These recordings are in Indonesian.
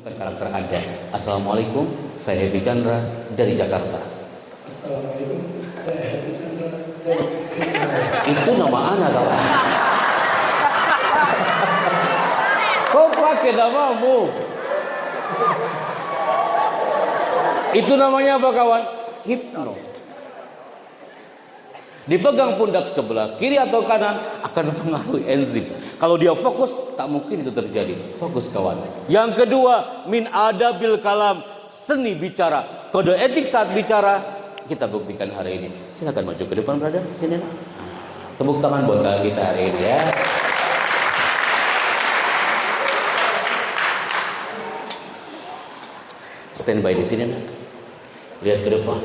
menunjukkan karakter Anda. Assalamualaikum, saya Happy Chandra dari Jakarta. Assalamualaikum, saya Happy Chandra dari Jakarta. Itu nama anak kawan. Kau pakai namamu. Itu namanya apa kawan? Hipno. Dipegang pundak sebelah kiri atau kanan akan mempengaruhi enzim. Kalau dia fokus, tak mungkin itu terjadi. Fokus kawan. Yang kedua, min adabil kalam, seni bicara, kode etik saat bicara. Kita buktikan hari ini. Silakan maju ke depan, brother. Sini. Tepuk tangan buat kita hari ini ya. Standby di sini. Lihat ke depan.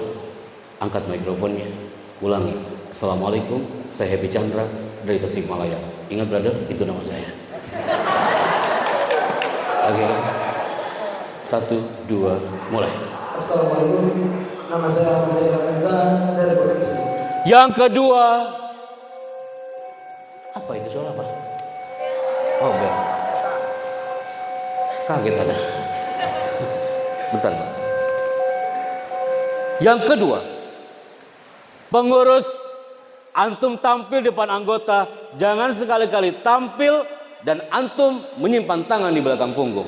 Angkat mikrofonnya. Ulangi. Assalamualaikum, saya Happy Chandra dari Tasikmalaya. Ingat brother, itu nama saya. Oke. 1, 2, mulai. Assalamualaikum, nama saya Ahmad Renza dari Bekasi. Yang kedua, apa itu suara apa? Oh, bel. Kaget ada. Bentar. Yang kedua, pengurus, antum tampil depan anggota, jangan sekali-kali tampil dan antum menyimpan tangan di belakang punggung.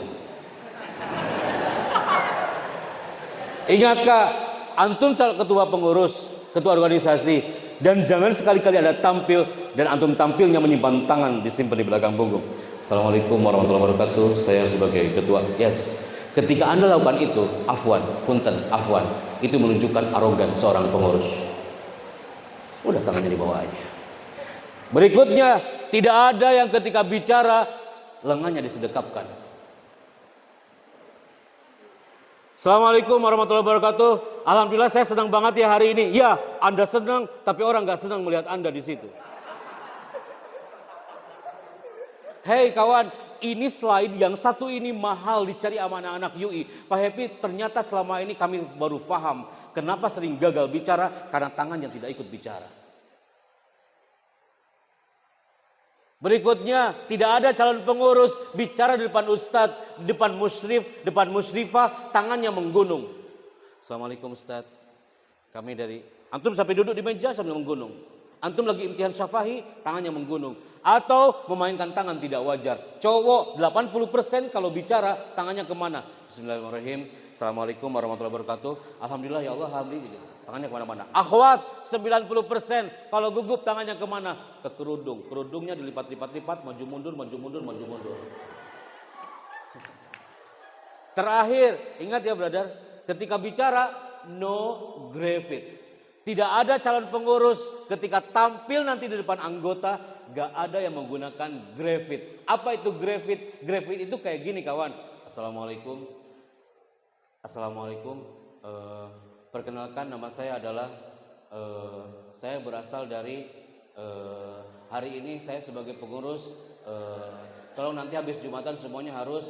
Ingatkah, antum ketua pengurus, ketua organisasi, dan jangan sekali-kali ada tampil dan antum tampilnya menyimpan tangan disimpan di belakang punggung. Assalamualaikum warahmatullahi wabarakatuh. Saya sebagai ketua. Yes. Ketika Anda lakukan itu, afwan, punten, afwan, itu menunjukkan arogan seorang pengurus. Udah tangannya di bawah aja. Berikutnya, tidak ada yang ketika bicara lengannya disedekapkan. Assalamualaikum warahmatullahi wabarakatuh. Alhamdulillah saya senang banget ya hari ini. Ya, Anda senang, tapi orang gak senang melihat Anda di situ. Hei kawan, ini slide yang satu ini mahal dicari sama anak-anak UI. Pak Happy, ternyata selama ini kami baru paham kenapa sering gagal bicara, karena tangan yang tidak ikut bicara. Berikutnya, tidak ada calon pengurus bicara di depan ustadz, di depan musyrif, depan musyrifah, tangannya menggunung. Assalamualaikum ustadz, kami dari, antum sampai duduk di meja sambil menggunung. Antum lagi imtihan syafahi, tangannya menggunung. Atau memainkan tangan tidak wajar. Cowok 80% kalau bicara tangannya kemana? Bismillahirrahmanirrahim. Assalamualaikum warahmatullahi wabarakatuh. Alhamdulillah ya Allah, alhamdulillah. Tangannya kemana-mana. Akhwat 90% kalau gugup tangannya kemana? Ke kerudung. Kerudungnya dilipat-lipat-lipat, maju mundur, maju mundur, maju mundur. Terakhir, ingat ya brother, ketika bicara no gravid. Tidak ada calon pengurus ketika tampil nanti di depan anggota, gak ada yang menggunakan gravid. Apa itu gravid? Gravid itu kayak gini kawan. Assalamualaikum. Assalamualaikum. Perkenalkan nama saya adalah, saya berasal dari, hari ini saya sebagai pengurus, tolong nanti habis Jumatan semuanya harus,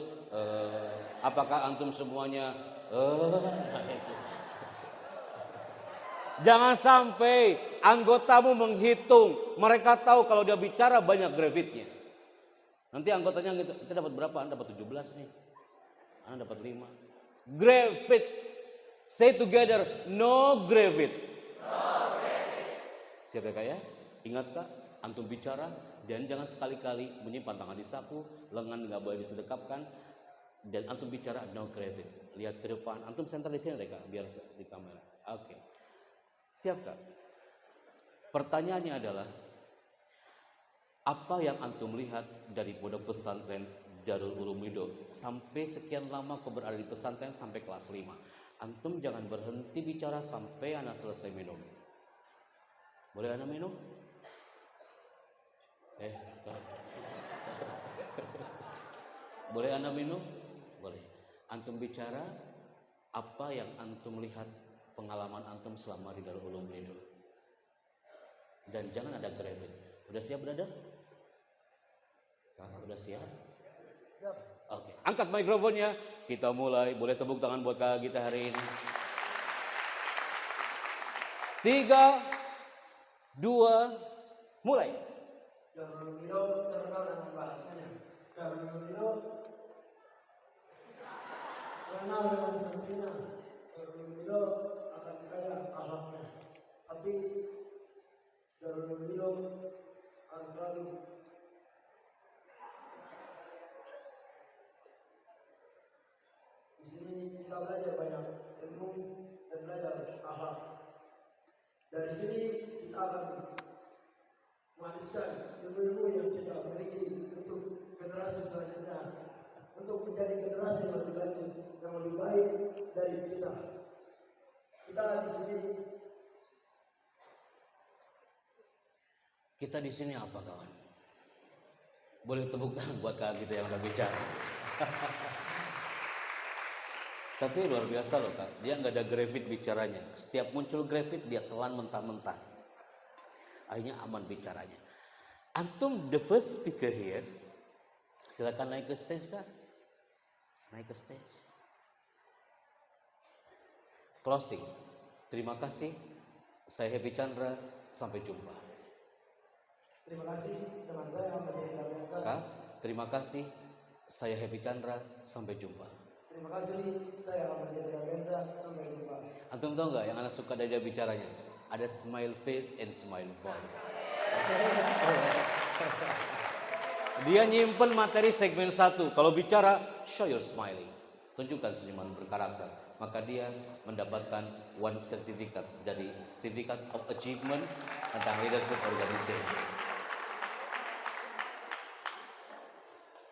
apakah antum semuanya, jangan sampai anggotamu menghitung. Mereka tahu kalau dia bicara banyak gravidnya. Nanti anggotanya gitu, kita dapat berapa? Anda dapat 17 nih. Anda dapat 5. Gravid. Say together, no gravid. No gravid. Siap ya kak ya? Ingatkah? Antum bicara dan jangan sekali-kali menyimpan tangan di saku, lengan nggak boleh disedekapkan. Dan antum bicara no gravid. Lihat ke depan. Antum center di sini deh kak, biar di kamera. Oke. Siap kak? Pertanyaannya adalah, apa yang antum lihat dari pondok pesantren Darul Ulum Lido sampai sekian lama kau berada di pesantren sampai kelas 5? Antum jangan berhenti bicara sampai anak selesai minum. Boleh anak minum? Boleh anak minum? Boleh. Antum bicara apa yang antum lihat, pengalaman antum selama di Darul Ulum Lido. Dan jangan ada gravid. Udah siap brother? Kakak udah siap? Siap. Oke, angkat mikrofonnya. Kita mulai. Boleh tepuk tangan buat kakak kita hari ini. 3, 2, mulai. Darul Ulum Lido terkenal dengan bahasanya. Darul Ulum Lido Karena dengan santrinya Darul Ulum akan kaya akhlaknya. Tapi Darul Ulum akan selalu di sini kita belajar banyak ilmu dan belajar akhlak. Dari sini kita akan mewariskan ilmu-ilmu yang kita miliki untuk generasi selanjutnya, untuk menjadi generasi yang lebih lanjut, yang lebih baik dari kita. Kita di sini. Kita di sini apa kawan? Boleh tepuk tangan buat kakak kita yang udah bicara. Tapi luar biasa loh kak, dia nggak ada grafit bicaranya. Setiap muncul grafit dia telan mentah-mentah. Akhirnya aman bicaranya. Antum the first speaker here. Silakan naik ke stage kak. Naik ke stage. Closing. Terima kasih. Saya Happy Chandra. Sampai jumpa. Terima kasih teman saya Menjadi Biasa. Kak, terima kasih. Saya Happy Chandra. Sampai jumpa. Terima kasih, saya Menjadi Biasa. Sampai jumpa. Antum tahu nggak yang anak suka dari dia bicaranya? Ada smile face and smile voice. Dia nyimpen materi segmen 1. Kalau bicara, show your smiling. Tunjukkan senyuman berkarakter. Maka dia mendapatkan one certificate dari Certificate of Achievement tentang Leadership Organization.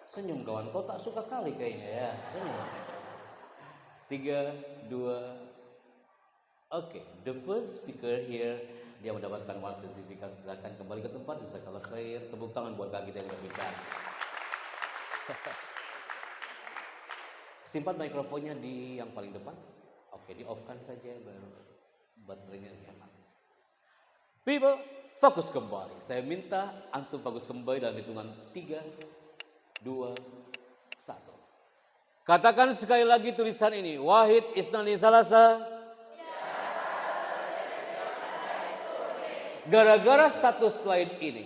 Senyum kawan, kau tak suka kali kayaknya ya. Senyum. 3, 2, oke. The first speaker here, dia mendapatkan one certificate. Silakan kembali ke tempat. Jazakallah khair. Tepuk tangan buat kaki kita yang berbicara. Simpan mikrofonnya di yang paling depan. Oke, di off kan saja baru baterainya hemat. People, fokus kembali. Saya minta antum fokus kembali dalam hitungan 3, 2, 1. Katakan sekali lagi tulisan ini. Wahid isnani salasa. Gara-gara satu slide ini,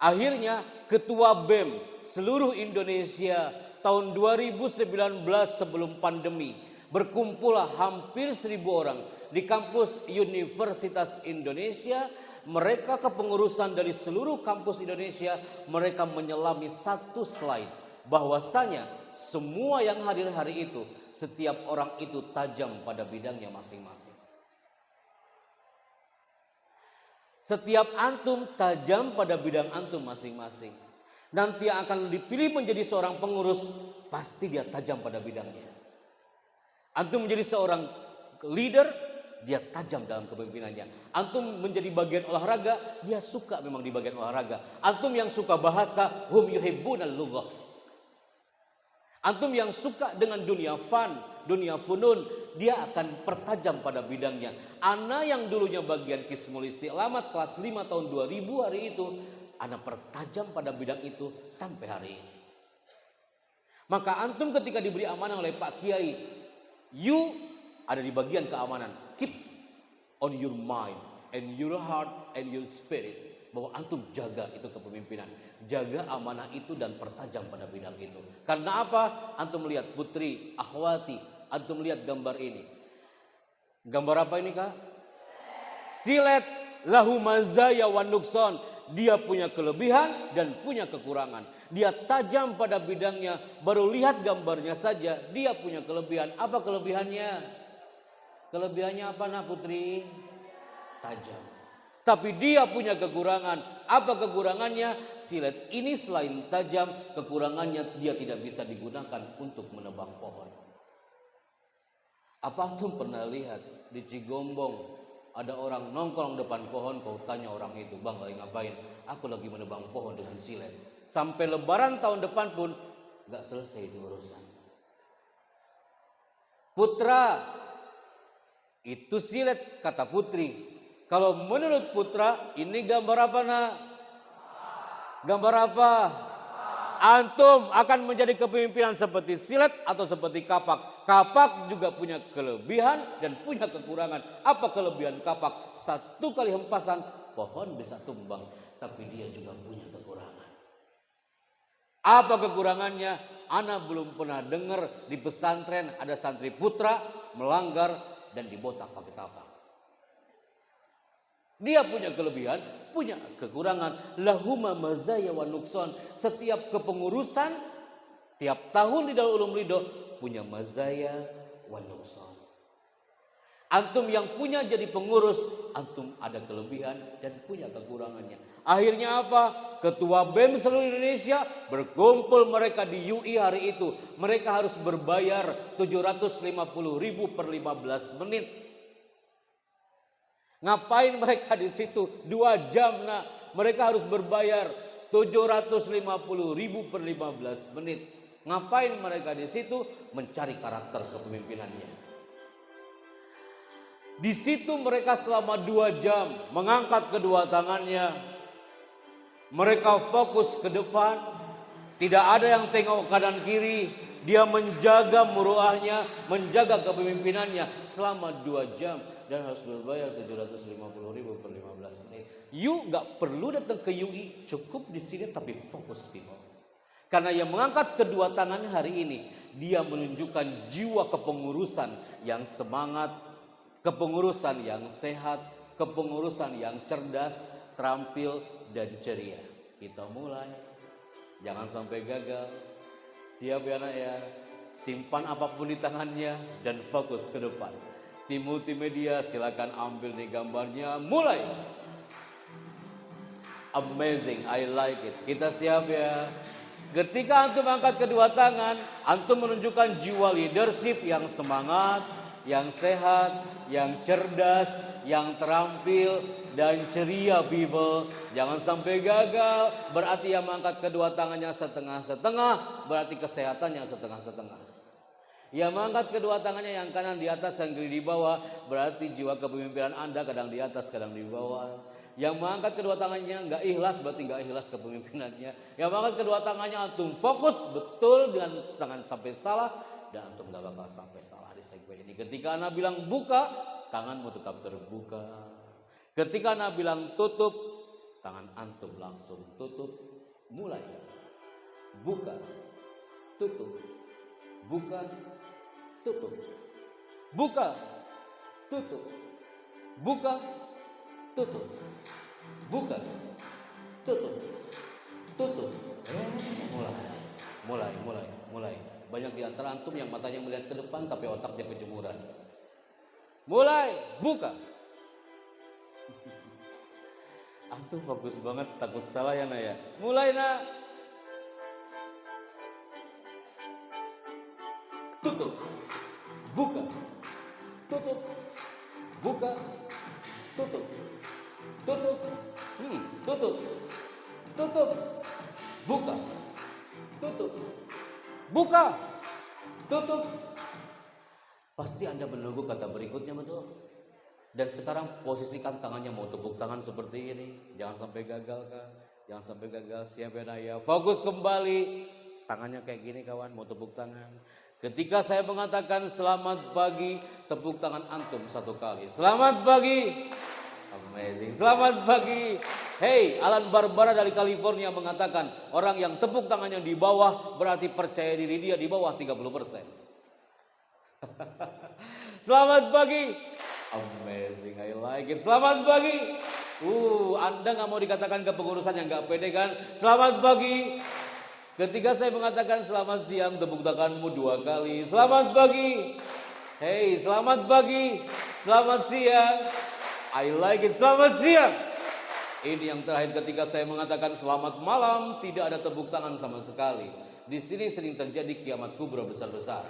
akhirnya Ketua BEM seluruh Indonesia tahun 2019 sebelum pandemi berkumpullah hampir 1.000 orang di kampus Universitas Indonesia. Mereka kepengurusan dari seluruh kampus Indonesia, mereka menyelami satu slide bahwasanya semua yang hadir hari itu, setiap orang itu tajam pada bidangnya masing-masing. Setiap antum tajam pada bidang antum masing-masing. Nanti yang akan dipilih menjadi seorang pengurus, pasti dia tajam pada bidangnya. Antum menjadi seorang leader, dia tajam dalam kepemimpinannya. Antum menjadi bagian olahraga, dia suka memang di bagian olahraga. Antum yang suka bahasa, hum yuhibbunal lughah. Antum yang suka dengan dunia fun, dunia funun, dia akan pertajam pada bidangnya. Ana yang dulunya bagian Qismul Istiqlamat kelas 5 tahun 2000 hari itu, ana pertajam pada bidang itu sampai hari ini. Maka antum ketika diberi amanah oleh Pak Kiai, you ada di bagian keamanan. Keep on your mind and your heart and your spirit. Bahwa antum jaga itu kepemimpinan. Jaga amanah itu dan pertajam pada bidang itu. Karena apa? Antum melihat putri, akhwati. Antum lihat gambar ini. Gambar apa ini kak? Silet lahu mazaya wan nukson. Dia punya kelebihan dan punya kekurangan. Dia tajam pada bidangnya. Baru lihat gambarnya saja. Dia punya kelebihan. Apa kelebihannya? Kelebihannya apa nak putri? Tajam. Tapi dia punya kekurangan. Apa kekurangannya? Silet ini selain tajam, kekurangannya dia tidak bisa digunakan untuk menebang pohon. Apa antum pernah lihat di Cigombong ada orang nongkrong depan pohon, kau tanya orang itu, bang lagi ngapain? Aku lagi menebang pohon dengan silet. Sampai lebaran tahun depan pun gak selesai itu urusan. Putra, itu silet kata putri. Kalau menurut putra, ini gambar apa nak? Gambar apa? Antum akan menjadi kepemimpinan seperti silet atau seperti kapak. Kapak juga punya kelebihan dan punya kekurangan. Apa kelebihan kapak? Satu kali hempasan, pohon bisa tumbang. Tapi dia juga punya kekurangan. Apa kekurangannya? Ana belum pernah dengar di pesantren ada santri putra melanggar dan dibotak pakai tapak. Dia punya kelebihan, punya kekurangan. Lahuma mazaya wa nukson. Setiap kepengurusan, tiap tahun di Darul Ulum Ridho punya mazaya wa nukson. Antum yang punya jadi pengurus, antum ada kelebihan dan punya kekurangannya. Akhirnya apa? Ketua BEM seluruh Indonesia berkumpul mereka di UI hari itu. Mereka harus berbayar 750.000 per 15 menit. Ngapain mereka di situ? 2 jam nah. Mereka harus berbayar 750.000 per 15 menit. Ngapain mereka di situ? Mencari karakter kepemimpinannya. Di situ mereka selama 2 jam mengangkat kedua tangannya. Mereka fokus ke depan. Tidak ada yang tengok kanan kiri. Dia menjaga muruahnya, menjaga kepemimpinannya selama 2 jam. Dan harus berbayar 750.000 per 15 menit. You gak perlu datang ke UI, cukup di sini tapi fokus people. Karena yang mengangkat kedua tangannya hari ini, dia menunjukkan jiwa kepengurusan yang semangat, kepengurusan yang sehat, kepengurusan yang cerdas, terampil, dan ceria. Kita mulai, jangan sampai gagal. Siap ya anak ya, simpan apapun di tangannya dan fokus ke depan. Tim multimedia silakan ambil nih gambarnya, mulai. Amazing, I like it. Kita siap ya. Ketika antum angkat kedua tangan, antum menunjukkan jiwa leadership yang semangat, yang sehat, yang cerdas, yang terampil, dan ceria people. Jangan sampai gagal. Berarti yang mengangkat kedua tangannya setengah-setengah, berarti kesehatannya setengah-setengah. Yang mengangkat kedua tangannya yang kanan di atas, yang kiri di bawah, berarti jiwa kepemimpinan Anda kadang di atas, kadang di bawah. Yang mengangkat kedua tangannya nggak ikhlas, berarti nggak ikhlas kepemimpinannya. Yang mengangkat kedua tangannya antum fokus betul dengan tangan sampai salah, dan antum nggak bakal sampai salah di segmen ini. Ketika Anda bilang buka, tanganmu tetap terbuka. Ketika Anda bilang tutup, tangan antum langsung tutup. Mulai. Buka, tutup, buka, tutup, buka, tutup, buka, tutup, buka, tutup, tutup. Mulai. Banyak di antara antum yang matanya melihat ke depan tapi otaknya kejemuran. Mulai, buka. Antum fokus banget, takut salah ya nak ya. Mulai nak. Tutup, buka, tutup, buka, tutup, tutup, tutup, tutup, buka, tutup, buka, tutup. Pasti Anda menunggu kata berikutnya, betul? Dan sekarang posisikan tangannya, mau tepuk tangan seperti ini. Jangan sampai gagal kan? Jangan sampai gagal. Siap ya? Fokus kembali. Tangannya kayak gini kawan, mau tepuk tangan. Ketika saya mengatakan selamat pagi, tepuk tangan antum 1 kali. Selamat pagi. Amazing. Selamat pagi. Hey, Alan Barbara dari California mengatakan orang yang tepuk tangannya di bawah berarti percaya diri dia di bawah 30%. Selamat pagi. Amazing, I like it. Selamat pagi. Anda gak mau dikatakan kepengurusan yang gak pede kan? Selamat pagi. Ketika saya mengatakan selamat siang, tepuk tanganmu 2 kali. Selamat pagi. Hey, selamat pagi. Selamat siang. I like it. Selamat siang. Ini yang terakhir ketika saya mengatakan selamat malam, tidak ada tepuk tangan sama sekali. Di sini sering terjadi kiamat kubra besar-besar.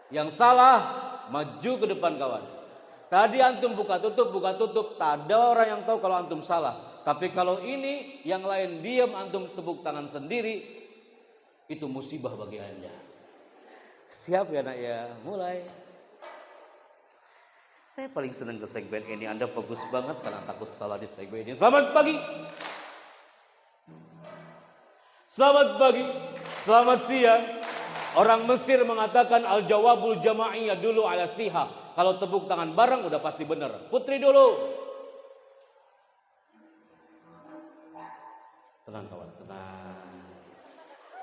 Yang salah, maju ke depan kawan. Tadi antum buka tutup, tak ada orang yang tahu kalau antum salah. Tapi kalau ini yang lain diam, antum tepuk tangan sendiri, itu musibah bagi Anda. Siap ya nak ya? Mulai. Saya paling senang ke segmen ini. Anda fokus banget karena takut salah di segmen ini. Selamat pagi. Selamat pagi. Selamat siang. Orang Mesir mengatakan al-jawabul jama'iyah dulu ala siha. Kalau tepuk tangan bareng udah pasti benar. Putri dulu. Tenang kawan, tenang.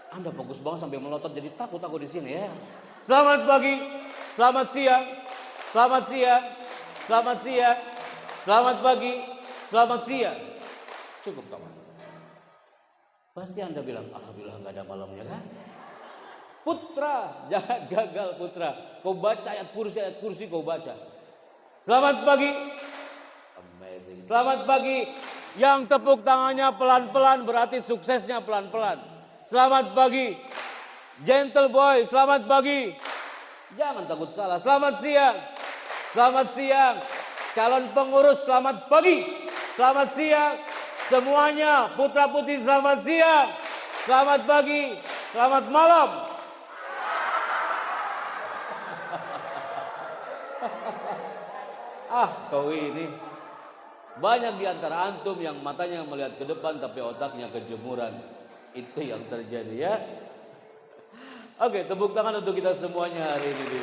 Anda fokus banget sampai melotot jadi takut aku di sini ya. Selamat pagi, selamat siang, selamat siang, selamat siang, selamat pagi, selamat siang. Cukup kawan. Pasti Anda bilang, alhamdulillah nggak ada malamnya kan? Putra, jangan gagal putra. Kau baca ayat kursi kau baca. Selamat pagi. Amazing. Selamat pagi. Yang tepuk tangannya pelan-pelan berarti suksesnya pelan-pelan. Selamat pagi. Gentle boy, selamat pagi. Jangan takut salah. Selamat siang. Selamat siang. Calon pengurus selamat pagi. Selamat siang. Semuanya putra putri selamat siang. Selamat pagi. Selamat malam. Kau ini. Banyak di antara antum yang matanya melihat ke depan tapi otaknya kejemuran. Itu yang terjadi ya. Oke, tepuk tangan untuk kita semuanya hari ini.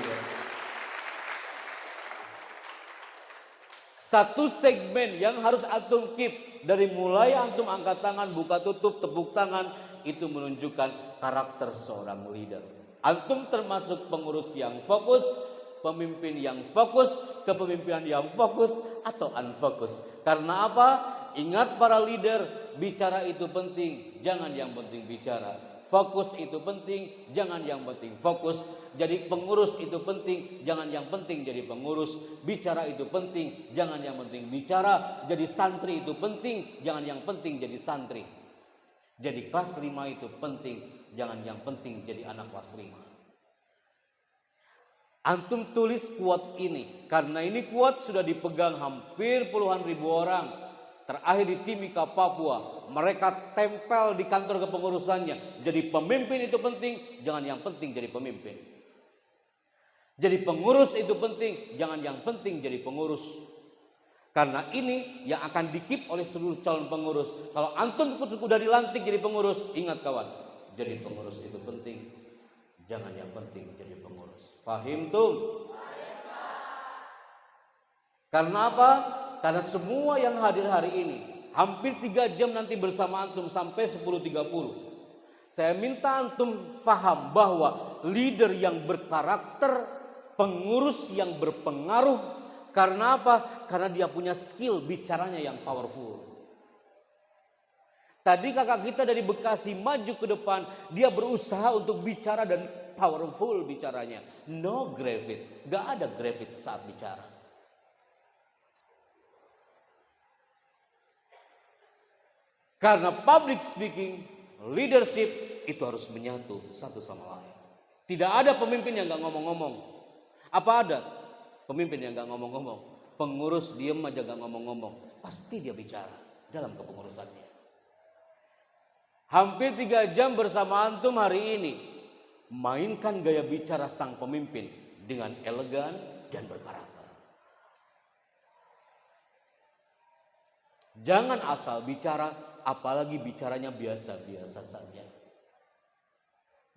Satu segmen yang harus antum keep dari mulai antum angkat tangan, buka tutup, tepuk tangan itu menunjukkan karakter seorang leader. Antum termasuk pengurus yang fokus, pemimpin yang fokus, kepemimpinan yang fokus atau unfokus. Karena apa? Ingat para leader, bicara itu penting, jangan yang penting bicara. Fokus itu penting, jangan yang penting fokus. Jadi pengurus itu penting, jangan yang penting jadi pengurus. Bicara itu penting, jangan yang penting bicara. Jadi santri itu penting, jangan yang penting jadi santri. Jadi kelas 5 itu penting, jangan yang penting jadi anak kelas 5. Antum tulis quote ini, karena ini quote sudah dipegang hampir puluhan ribu orang. Terakhir di Timika, Papua, mereka tempel di kantor kepengurusannya. Jadi pemimpin itu penting, jangan yang penting jadi pemimpin. Jadi pengurus itu penting, jangan yang penting jadi pengurus. Karena ini yang akan dikip oleh seluruh calon pengurus. Kalau antum sudah dilantik jadi pengurus, ingat kawan, jadi pengurus itu penting, jangan yang penting jadi pengurus. Pahim tuh? Karena apa? Karena semua yang hadir hari ini hampir 3 jam nanti bersama antum sampai 10.30. Saya minta antum paham bahwa leader yang berkarakter, pengurus yang berpengaruh. Karena apa? Karena dia punya skill bicaranya yang powerful. Tadi kakak kita dari Bekasi maju ke depan, dia berusaha untuk bicara dan powerful bicaranya. No gravit, gak ada gravit saat bicara. Karena public speaking, leadership itu harus menyatu satu sama lain. Tidak ada pemimpin yang gak ngomong-ngomong. Apa ada pemimpin yang gak ngomong-ngomong? Pengurus diem aja gak ngomong-ngomong. Pasti dia bicara dalam kepengurusannya. Hampir 3 jam bersama antum hari ini. Mainkan gaya bicara sang pemimpin dengan elegan dan berkarakter. Jangan asal bicara, apalagi bicaranya biasa-biasa saja.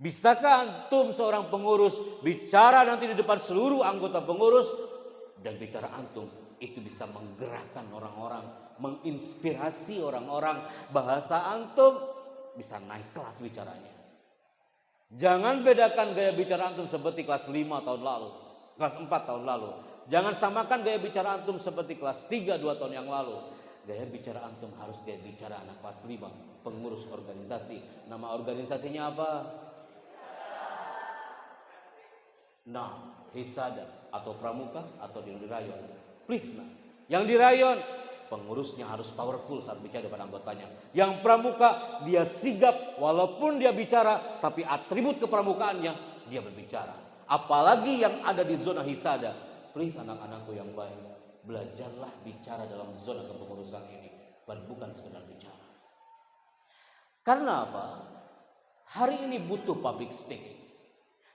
Bisakah antum seorang pengurus bicara nanti di depan seluruh anggota pengurus dan bicara antum itu bisa menggerakkan orang-orang, menginspirasi orang-orang, bahasa antum bisa naik kelas bicaranya. Jangan bedakan gaya bicara antum seperti kelas 5 tahun lalu, kelas 4 tahun lalu. Jangan samakan gaya bicara antum seperti kelas 3 2 tahun yang lalu. Gaya bicara antum harus gaya bicara anak kelas 5, pengurus organisasi. Nama organisasinya apa? Nah, Hisada atau Pramuka atau di Rayon. Please nah. Yang di Rayon pengurusnya harus powerful saat bicara depan anggotanya. Yang Pramuka dia sigap walaupun dia bicara tapi atribut kepramukaannya dia berbicara. Apalagi yang ada di zona Hisada. Please anak-anakku yang baik, belajarlah bicara dalam zona kepengurusan ini, bukan sekedar bicara. Karena apa? Hari ini butuh public speaking.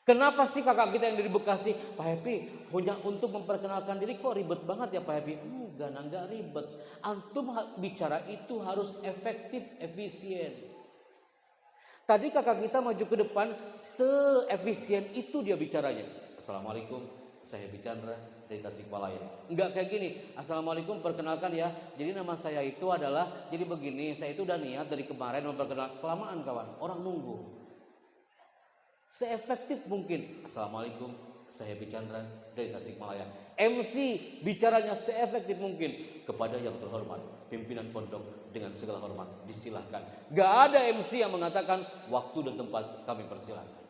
Kenapa sih kakak kita yang dari Bekasi, Pak Happy, hanya untuk memperkenalkan diri kok ribet banget ya Pak Happy? Enggak ribet. Antum bicara itu harus efektif, efisien. Tadi kakak kita maju ke depan, se-efisien itu dia bicaranya. Assalamualaikum, saya Chandra dari Tasikmalaya. Enggak kayak gini, assalamualaikum, perkenalkan ya. Jadi nama saya itu adalah, jadi begini, saya itu udah niat dari kemarin memperkenalkan, kelamaan kawan, orang nunggu. seefektif mungkin. Assalamualaikum, saya Happy Chandra dari Tasikmalaya. MC bicaranya seefektif mungkin kepada yang terhormat pimpinan pondok dengan segala hormat disilahkan. Gak ada MC yang mengatakan waktu dan tempat kami persilahkan.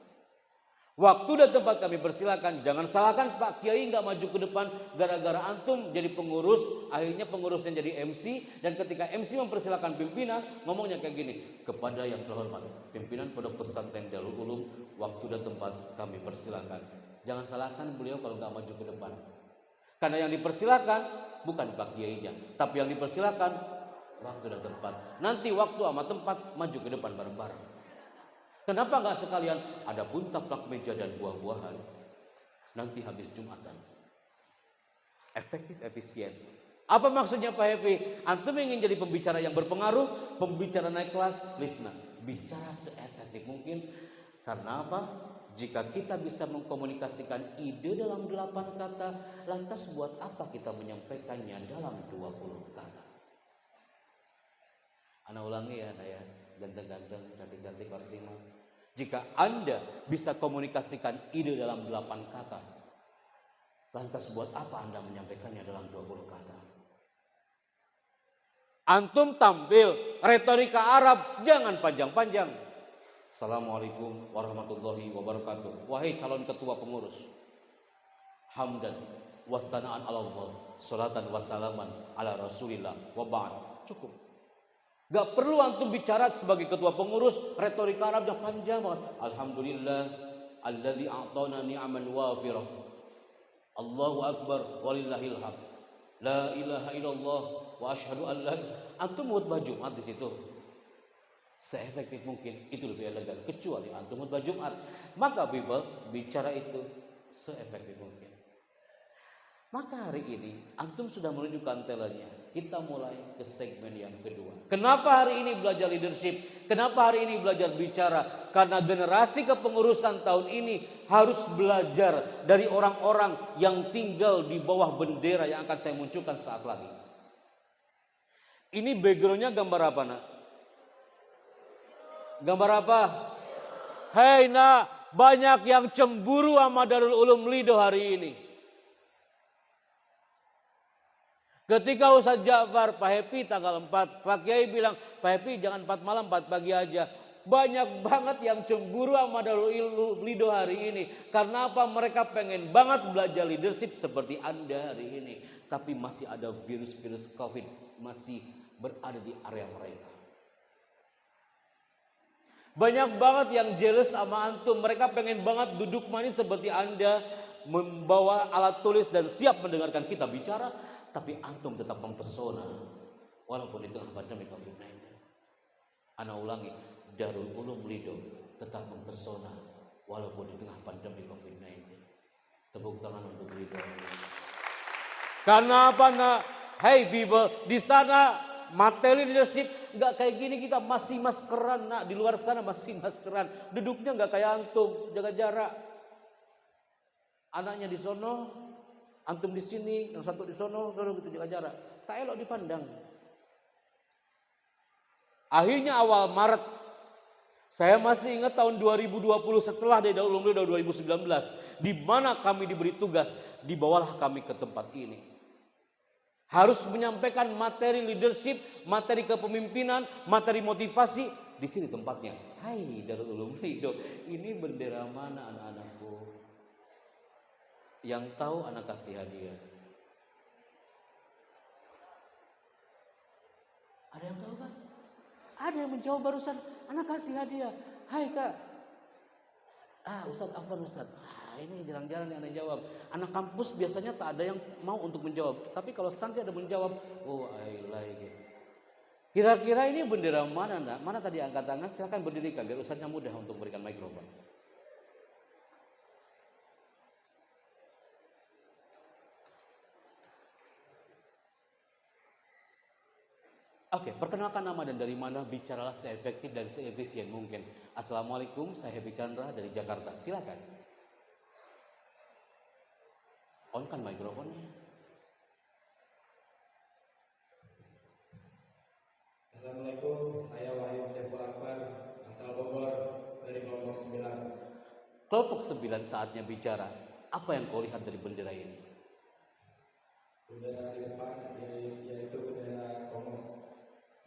Waktu dan tempat kami persilakan. Jangan salahkan Pak Kiai nggak maju ke depan gara-gara antum jadi pengurus, akhirnya pengurusnya jadi MC, dan ketika MC mempersilakan pimpinan ngomongnya kayak gini, kepada yang terhormat pimpinan Pondok Pesantren Darul Ulum, waktu dan tempat kami persilakan. Jangan salahkan beliau kalau nggak maju ke depan, karena yang dipersilakan bukan Pak Kiainya, tapi yang dipersilakan waktu dan tempat. Nanti waktu sama tempat maju ke depan bareng-bareng. Kenapa nggak sekalian ada pun taplak meja dan buah-buahan nanti habis Jumatan? Efektif, efisien. Apa maksudnya Pak Happy? Antum ingin jadi pembicara yang berpengaruh, pembicara naik kelas, Lisna. Bicara seefektif mungkin. Karena apa? Jika kita bisa mengkomunikasikan ide dalam 8 kata, lantas buat apa kita menyampaikannya dalam 20 kata? Ana ulangi ya, saya ganteng-ganteng, cantik-cantik kelas 5. Jika Anda bisa komunikasikan ide dalam 8 kata, lantas buat apa Anda menyampaikannya dalam 20 kata? Antum tampil retorika Arab, jangan panjang-panjang. Assalamualaikum warahmatullahi wabarakatuh. Wahai calon ketua pengurus, hamdan wa tsana'an 'ala Allah, salatan wa salaman 'ala Rasulillah wa ba'd. Cukup. Gak perlu antum bicara sebagai ketua pengurus retorika Arab yang panjang banget. Alhamdulillah alladzi a'tana ni'aman wafirah. Allahu akbar walillahil hamd. La ilaha illallah wa asyhadu an la. Antum khutbah Jumat di situ. Seefektif mungkin itu lebih elegan, kecuali antum khutbah Jumat. Maka Bible bicara itu seefektif mungkin. Maka hari ini antum sudah menunjukkan talentnya. Kita mulai ke segmen yang kedua. Kenapa hari ini belajar leadership? Kenapa hari ini belajar bicara? Karena generasi kepengurusan tahun ini harus belajar dari orang-orang yang tinggal di bawah bendera yang akan saya munculkan saat lagi. Ini backgroundnya gambar apa, nak? Gambar apa? Hei nak, banyak yang cemburu sama Darul Ulum Lido hari ini. Ketika Ustaz Ja'far, Pak Happy tanggal 4, Pak Kiai bilang, Pak Happy jangan 4 malam, 4 pagi aja. Banyak banget yang cemburu sama Darul Ulum Lido hari ini. Karena apa? Mereka pengen banget belajar leadership seperti Anda hari ini. Tapi masih ada virus-virus COVID masih berada di area mereka. Banyak banget yang jealous sama antum. Mereka pengen banget duduk manis seperti Anda, membawa alat tulis dan siap mendengarkan kita bicara. Tapi antum tetap mempesona walaupun di tengah pandemi COVID-19. Ana ulangi, Darul Ulum Lido tetap mempesona walaupun di tengah pandemi COVID-19. Tepuk tangan untuk Lido. Karena apa nak? Hey people, di sana materi leadership nggak kayak gini, kita masih maskeran nak. Di luar sana masih maskeran. Duduknya nggak kayak antum, jaga jarak. Anaknya di sono, antum di sini, yang satu di sono, gitu jaga jarak. Tak elok dipandang. Akhirnya awal Maret, saya masih ingat tahun 2020 setelah dari Darul Ulum Lido 2019, di mana kami diberi tugas, dibawalah kami ke tempat ini. Harus menyampaikan materi leadership, materi kepemimpinan, materi motivasi. Di sini tempatnya. Hai Darul Ulum Lido, ini bendera mana anak-anakku? Yang tahu anak kasih hadiah. Ada yang tahu kan? Ada yang menjawab barusan, anak kasih hadiah. Hai kak. Ustadz Afwan Ustadz. Ini jarang-jarang yang ada yang jawab. Anak kampus biasanya tak ada yang mau untuk menjawab. Tapi kalau santri ada menjawab, oh I like it. Kira-kira ini bendera mana nak? Mana tadi angkat tangan? Silakan berdirikan biar ustadznya mudah untuk memberikan mikrofon. Oke, perkenalkan nama dan dari mana, bicaralah seefektif dan seefisien mungkin. Assalamualaikum, saya Happy Chandra dari Jakarta. Silakan. On kan mikrofonnya. Assalamualaikum, saya Wahid Saiful Akbar, asal Bogor, dari kelompok 9. Kelompok 9 saatnya bicara. Apa yang kau lihat dari bendera ini? Bendera di depan yaitu bendera Kongo.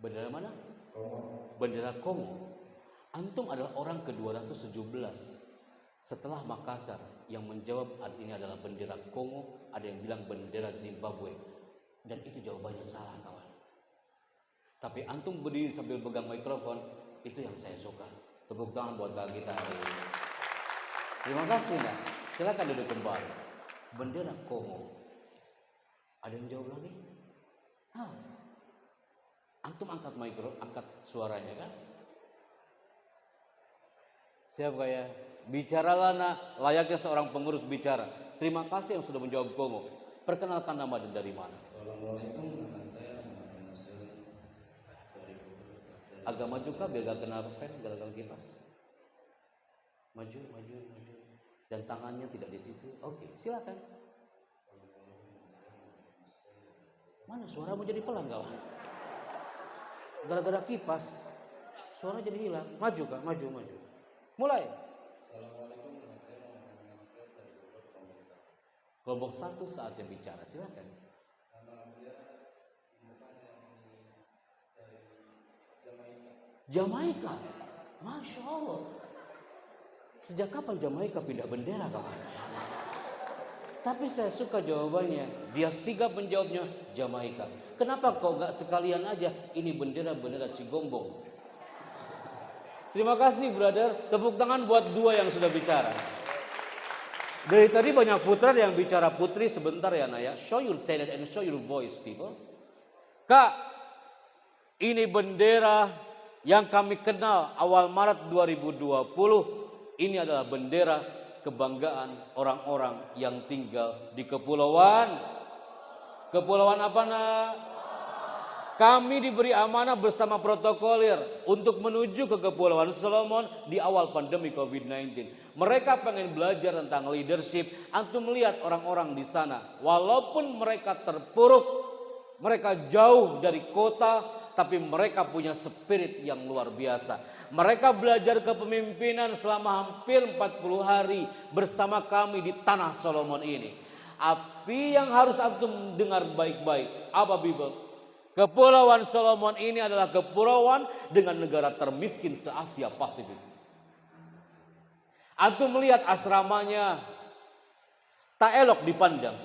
Bendera mana? Kongo. Bendera Kongo. Antum adalah orang ke-217 setelah Makassar yang menjawab ini adalah bendera Kongo. Ada yang bilang bendera Zimbabwe. Dan itu jawabannya salah, kawan. Tapi antum berdiri sambil pegang mikrofon, itu yang saya suka. Tepuk tangan buat Kak Gita hari ini. Terima kasih, Nak. Silakan duduk kembali. Bendera Kongo. Ada yang jawab lagi? Antum angkat angkat suaranya kan? Siap ya? Bicaralah, Nak, layaknya seorang pengurus bicara. Terima kasih yang sudah menjawab Kongo. Perkenalkan nama dan dari mana? Assalamualaikum, nama saya Muhammad Nasir. Agak maju kah biar gak kena fan gara-gara kipas? Maju. Dan tangannya tidak di situ. Oke, silakan. Mana suaramu jadi pelan, kawan? Gara-gara kipas, suara jadi hilang. Maju kah? Maju. Mulai. Assalamualaikum, nama saya Muhammad Nasir dari Kelompok 1. Kelompok 1 saatnya bicara. Silakan. Nama dia dari Jamaika. Jamaika. Masya Allah. Sejak kapan Jamaika pindah bendera, kawan? Tapi saya suka jawabannya. Dia sigap menjawabnya Jamaika. Kenapa kok gak sekalian aja ini bendera Cigombong? Terima kasih, brother. Tepuk tangan buat 2 yang sudah bicara. Dari tadi banyak putra yang bicara. Putri sebentar ya, Naya. Show your talent and show your voice, people. Kak, ini bendera yang kami kenal awal Maret 2020. Ini adalah bendera kebanggaan orang-orang yang tinggal di kepulauan. Kepulauan apa, Nak? Kami diberi amanah bersama protokoler untuk menuju ke Kepulauan Solomon di awal pandemi COVID-19. Mereka pengen belajar tentang leadership. Antum melihat orang-orang di sana, walaupun mereka terpuruk, mereka jauh dari kota, tapi mereka punya spirit yang luar biasa. Mereka belajar kepemimpinan selama hampir 40 hari bersama kami di tanah Solomon ini. Tapi yang harus antum dengar baik-baik, apa Bible? Kepulauan Solomon ini adalah kepulauan dengan negara termiskin se-Asia Pasifik. Antum melihat asramanya tak elok dipandang.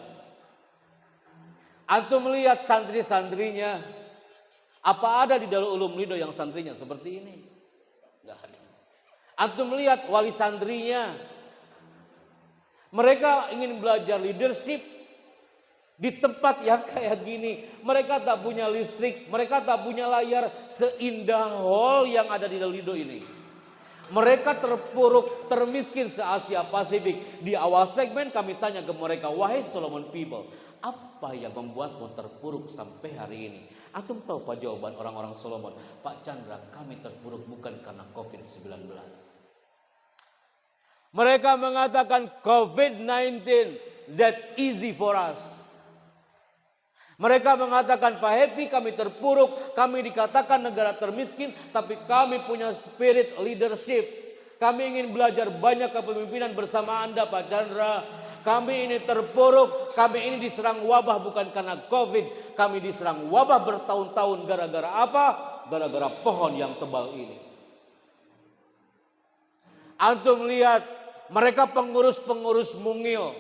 Antum melihat santri-santrinya, apa ada di Darul Ulum Lido yang santrinya seperti ini? Enggak ada. Antum melihat wali santrinya, mereka ingin belajar leadership di tempat yang kayak gini. Mereka tak punya listrik, mereka tak punya layar seindah hall yang ada di Lido ini. Mereka terpuruk, termiskin se-Asia Pasifik. Di awal segmen kami tanya ke mereka, wahai Solomon people, apa yang membuatmu terpuruk sampai hari ini? Antum tahu Pak jawaban orang-orang Solomon? Pak Chandra, kami terpuruk bukan karena COVID-19. Mereka mengatakan COVID-19 that easy for us. Mereka mengatakan Pak Happy kami terpuruk, kami dikatakan negara termiskin, tapi kami punya spirit leadership. Kami ingin belajar banyak kepemimpinan bersama Anda Pak Chandra. Kami ini terpuruk, kami ini diserang wabah bukan karena COVID. Kami diserang wabah bertahun-tahun gara-gara apa? Gara-gara pohon yang tebal ini. Antum lihat mereka pengurus-pengurus mungil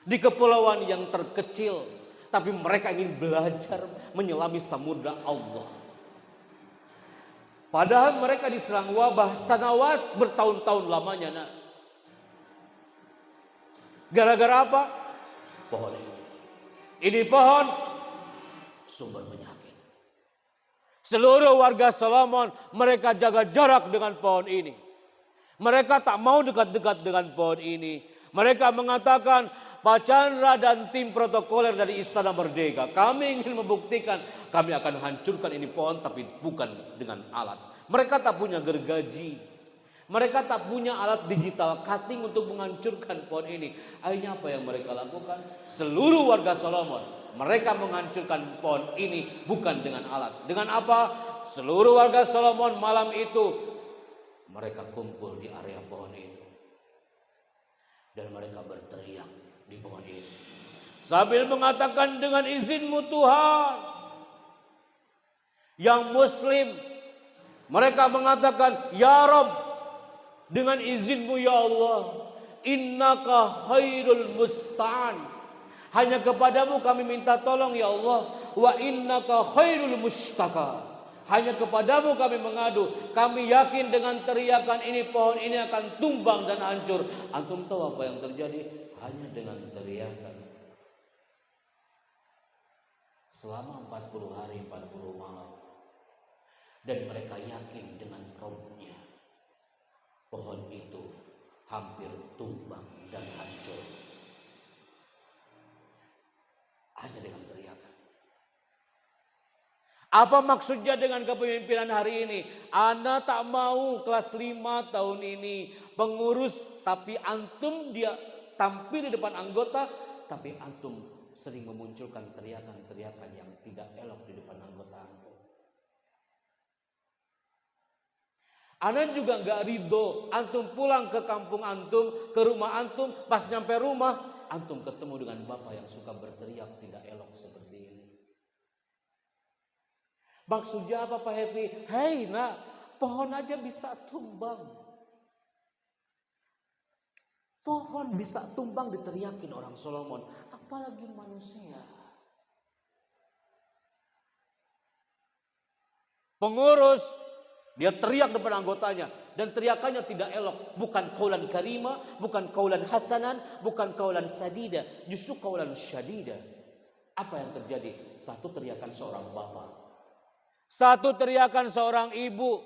di kepulauan yang terkecil. Tapi mereka ingin belajar menyelami samudra Allah. Padahal mereka diserang wabah sanawat bertahun-tahun lamanya. Nah. Gara-gara apa? Pohon ini. Ini pohon sumber penyakit. Seluruh warga Solomon mereka jaga jarak dengan pohon ini. Mereka tak mau dekat-dekat dengan pohon ini. Mereka mengatakan, Pak Chandra dan tim protokoler dari Istana Merdeka, kami ingin membuktikan kami akan hancurkan ini pohon tapi bukan dengan alat. Mereka tak punya gergaji. Mereka tak punya alat digital cutting untuk menghancurkan pohon ini. Akhirnya apa yang mereka lakukan? Seluruh warga Solomon, mereka menghancurkan pohon ini bukan dengan alat. Dengan apa? Seluruh warga Solomon malam itu mereka kumpul di area pohon itu. Dan mereka berteriak di pohon ini sambil mengatakan, dengan izinmu Tuhan. Yang Muslim mereka mengatakan, ya Rabb, dengan izinmu ya Allah, innaka khairul musta'an. Hanya kepadamu kami minta tolong ya Allah. Wa innaka khairul mustaka. Hanya kepadamu kami mengadu. Kami yakin dengan teriakan ini pohon ini akan tumbang dan hancur. Antum tahu apa yang terjadi? Hanya dengan teriakan. Selama 40 hari 40 malam. Dan mereka yakin dengan Rabbnya. Pohon itu hampir tumbang dan hancur. Hanya dengan teriakan. Apa maksudnya dengan kepemimpinan hari ini? Ana tak mau kelas 5 tahun ini pengurus, tapi antum dia tampil di depan anggota, tapi antum sering memunculkan teriakan-teriakan yang tidak elok di depan anggota antum. Ana juga nggak ridho antum pulang ke kampung antum, ke rumah antum, pas nyampe rumah antum ketemu dengan bapak yang suka berteriak tidak elok seperti ini. Maksudnya apa Pak Happy? Hei nak, pohon aja bisa tumbang. Pohon bisa tumbang diteriakin orang Solomon, apalagi manusia. Pengurus, dia teriak depan anggotanya. Dan teriakannya tidak elok. Bukan kaulan karima, bukan kaulan hasanan, bukan kaulan sadida. Justru kaulan syadida. Apa yang terjadi? Satu teriakan seorang bapak. Satu teriakan seorang ibu.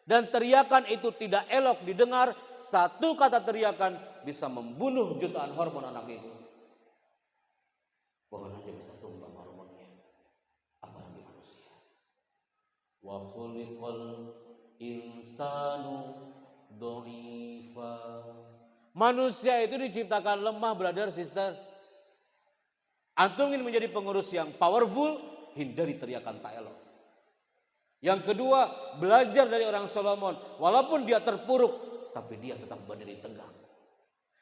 Dan teriakan itu tidak elok didengar. Satu kata teriakan bisa membunuh jutaan hormon anak itu. Pohon aja bisa tumbang hormonnya. Apalagi manusia. Wa khuliqal insanu dha'ifa. Manusia itu diciptakan lemah, brother, sister. Antum ingin menjadi pengurus yang powerful, hindari teriakan tak elok. Yang kedua, belajar dari orang Solomon. Walaupun dia terpuruk, tapi dia tetap berdiri tegak.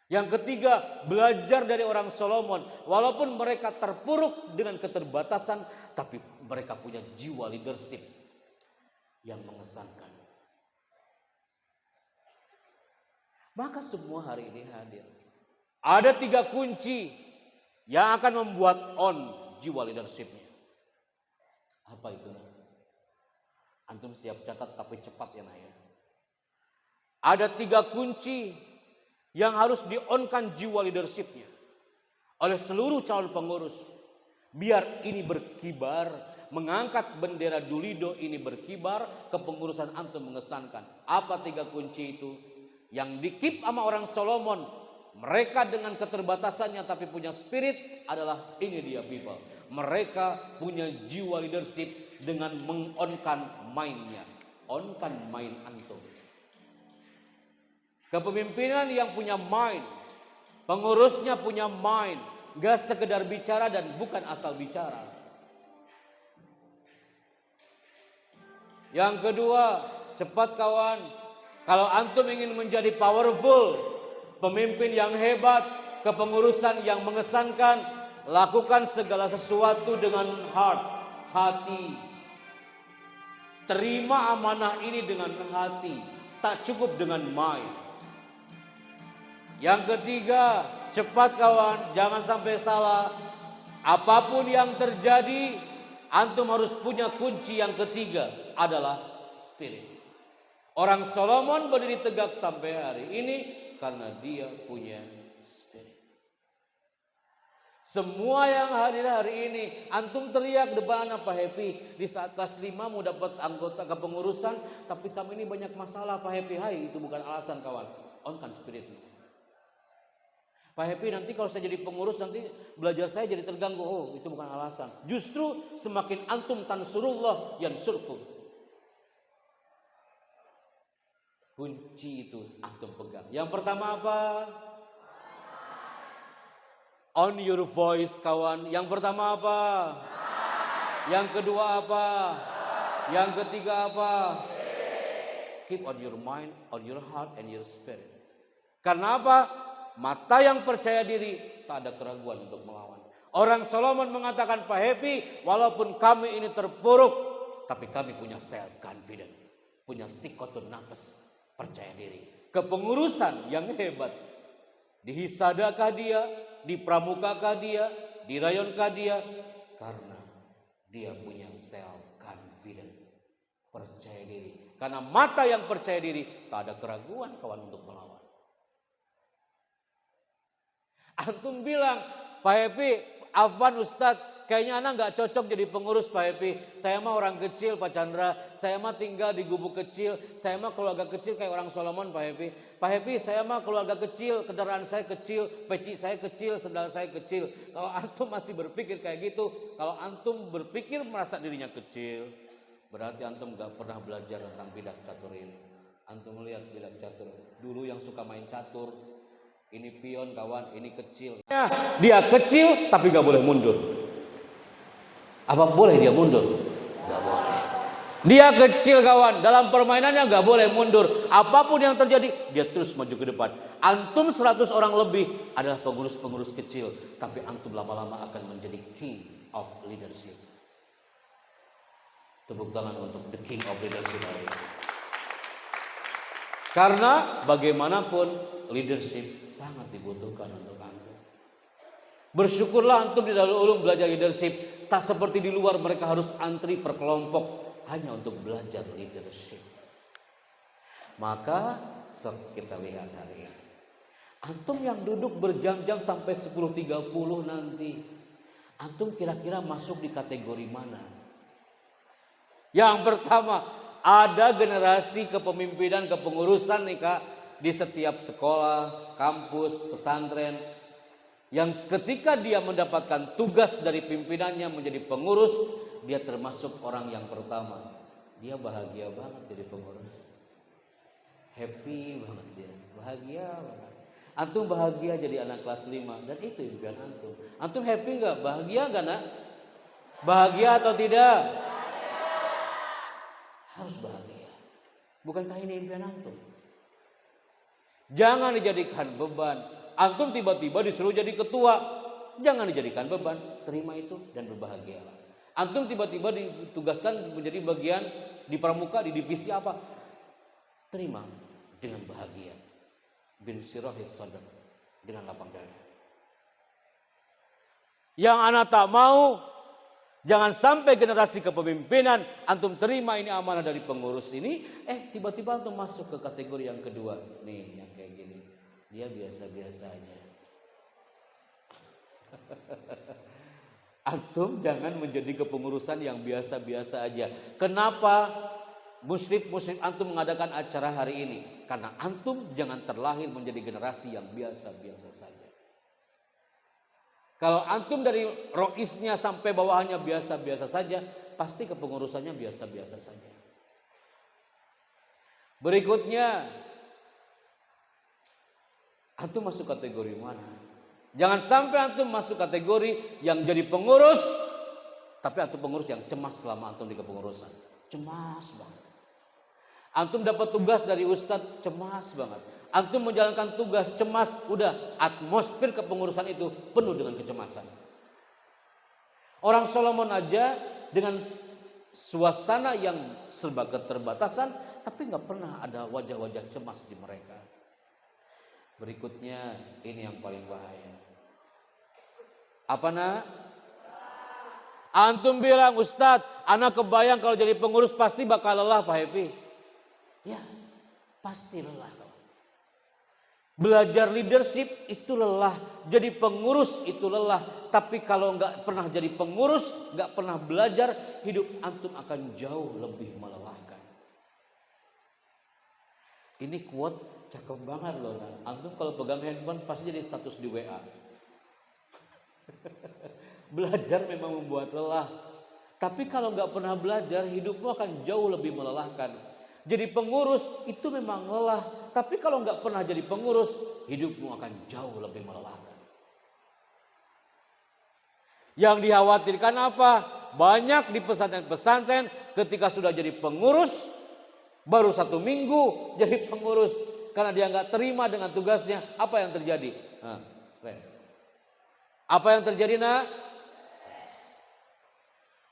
Yang ketiga, belajar dari orang Solomon. Walaupun mereka terpuruk dengan keterbatasan, tapi mereka punya jiwa leadership yang mengesankan. Maka semua hari ini hadir. Ada 3 kunci yang akan membuat on jiwa leadershipnya. Apa itu? Antum siap catat tapi cepat ya Naya. Ada 3 kunci yang harus di-on-kan jiwa leadershipnya oleh seluruh calon pengurus. Biar ini berkibar, mengangkat bendera Dulido ini berkibar, kepengurusan antum mengesankan. Apa 3 kunci itu? Yang dikip sama orang Solomon, mereka dengan keterbatasannya tapi punya spirit adalah ini dia people. Mereka punya jiwa leadership dengan meng-on-kan mind-nya. On-kan mind antum. Kepemimpinan yang punya mind, pengurusnya punya mind, gak sekedar bicara dan bukan asal bicara. Yang kedua, cepat kawan. Kalau antum ingin menjadi powerful, pemimpin yang hebat, kepengurusan yang mengesankan, lakukan segala sesuatu dengan hati. Terima amanah ini dengan hati, tak cukup dengan mind. Yang ketiga, cepat kawan, jangan sampai salah. Apapun yang terjadi, antum harus punya kunci yang ketiga, adalah spirit. Orang Solomon berdiri tegak sampai hari ini karena dia punya spirit. Semua yang hadir hari ini, antum teriak depan apa happy. Di saat kelas 5 mau dapat anggota kepengurusan, tapi kami ini banyak masalah Pak Happy. Hai, itu bukan alasan kawan. On-kan spiritnya. Pak Happy, nanti kalau saya jadi pengurus nanti belajar saya jadi terganggu. Oh, itu bukan alasan. Justru semakin antum tansurullah yansurkum. Kunci itu antum pegang. Yang pertama apa? On your voice kawan. Yang pertama apa? Yang kedua apa? Yang ketiga apa? Keep on your mind, on your heart and your spirit. Karena apa? mata yang percaya diri, tak ada keraguan untuk melawan. Orang Solomon mengatakan, Pak Happy, walaupun kami ini terpuruk, tapi kami punya self confidence, punya sikotun nafas, percaya diri. Kepengurusan yang hebat. Di Hisadakah dia, di Pramukakah dia, di Rayonkah dia? Karena dia punya self confidence, percaya diri. Karena mata yang percaya diri, tak ada keraguan kawan untuk melawan. Antum bilang, Pak Happy, Afwan Ustadz, kayaknya anak gak cocok jadi pengurus Pak Happy. Saya mah orang kecil Pak Chandra, saya mah tinggal di gubuk kecil, saya mah keluarga kecil kayak orang Solomon Pak Happy. Pak Happy, saya mah keluarga kecil, kendaraan saya kecil, peci saya kecil, sendal saya kecil. Kalau antum masih berpikir kayak gitu, kalau antum berpikir merasa dirinya kecil, berarti antum gak pernah belajar tentang bidak catur ini. Antum lihat bidak catur, dulu yang suka main catur, ini pion kawan, ini kecil. Dia kecil tapi gak boleh mundur. Apa boleh dia mundur? Gak boleh. Dia kecil kawan, dalam permainannya gak boleh mundur. Apapun yang terjadi, dia terus maju ke depan. Antum 100 orang lebih adalah pengurus-pengurus kecil, tapi antum lama-lama akan menjadi king of leadership. Tepuk tangan untuk the king of leadership hari ini. Karena bagaimanapun leadership sangat dibutuhkan untuk antum. Bersyukurlah antum di Darul Ulum belajar leadership. Tak seperti di luar mereka harus antri per kelompok hanya untuk belajar leadership. Maka kita lihat hari ini. Antum yang duduk berjam-jam sampai 10.30 nanti. Antum kira-kira masuk di kategori mana? Yang pertama, ada generasi kepemimpinan, kepengurusan nih Kak. Di setiap sekolah, kampus, pesantren, yang ketika dia mendapatkan tugas dari pimpinannya menjadi pengurus, dia termasuk orang yang pertama. Dia bahagia banget jadi pengurus. Happy banget dia, bahagia banget. Antum bahagia jadi anak kelas 5 dan itu impian antum. Antum happy gak? Bahagia gak nak? Bahagia atau tidak? Harus bahagia. Bukankah ini impian antum? Jangan dijadikan beban. Antum tiba-tiba disuruh jadi ketua, jangan dijadikan beban. Terima itu dan berbahagialah. Antum tiba-tiba ditugaskan menjadi bagian di pramuka di divisi apa? Terima dengan bahagia. Bin sirahis sadar, dengan lapang dada. Yang anak tak mau, jangan sampai generasi kepemimpinan antum terima ini amanah dari pengurus ini, tiba-tiba antum masuk ke kategori yang kedua. Nih yang kayak gini, dia biasa-biasa aja. Antum jangan menjadi kepengurusan yang biasa-biasa aja. Kenapa muslim antum mengadakan acara hari ini? Karena antum jangan terlahir menjadi generasi yang biasa-biasa saja. Kalau antum dari roisnya sampai bawahnya biasa-biasa saja, pasti kepengurusannya biasa-biasa saja. Berikutnya, antum masuk kategori mana? Jangan sampai antum masuk kategori yang jadi pengurus, tapi antum pengurus yang cemas selama antum di kepengurusan. Cemas banget. Antum dapat tugas dari ustadz, cemas banget. Antum menjalankan tugas, cemas, udah atmosfer kepengurusan itu penuh dengan kecemasan. Orang Solomon aja dengan suasana yang serba keterbatasan, tapi nggak pernah ada wajah-wajah cemas di mereka. Berikutnya ini yang paling bahaya. Apa nak? Antum bilang, Ustadz, anak kebayang kalau jadi pengurus pasti bakal lelah Pak Happy. Ya, pasti lelah. Belajar leadership itu lelah, jadi pengurus itu lelah. Tapi kalau nggak pernah jadi pengurus, nggak pernah belajar, hidup antum akan jauh lebih melelahkan. Ini quote cakep banget loh. Antum kalau pegang handphone pasti jadi status di WA. Belajar memang membuat lelah. Tapi kalau nggak pernah belajar, hidupmu akan jauh lebih melelahkan. Jadi pengurus itu memang lelah. Tapi kalau nggak pernah jadi pengurus, hidupmu akan jauh lebih melelahkan. Yang dikhawatirkan apa? Banyak di pesantren-pesantren ketika sudah jadi pengurus, baru 1 minggu jadi pengurus. karena dia nggak terima dengan tugasnya, apa yang terjadi? Nah, stres. Apa yang terjadi nak?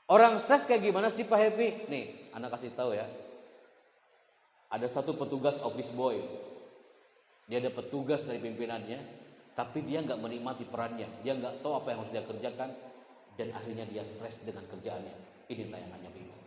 Orang stres kayak gimana sih Pak Happy? Nih, anak kasih tahu ya. Ada satu petugas office boy. Dia dapat tugas dari pimpinannya, tapi dia nggak menikmati perannya. Dia nggak tahu apa yang harus dia kerjakan, dan akhirnya dia stres dengan kerjaannya. Ini tayangannya Bimo.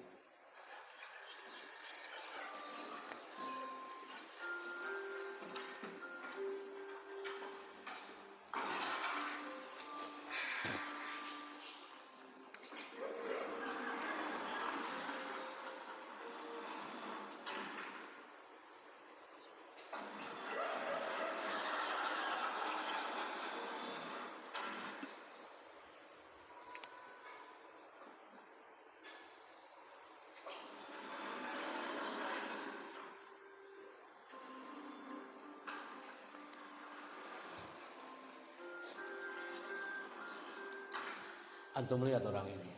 Antum melihat orang ini.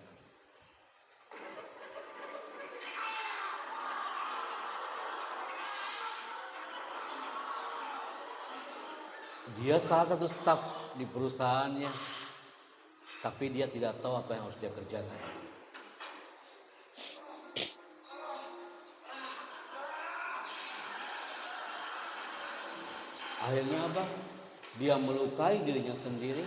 Dia salah satu staf di perusahaannya, tapi dia tidak tahu apa yang harus dia kerjakan. Akhirnya apa? Dia melukai dirinya sendiri,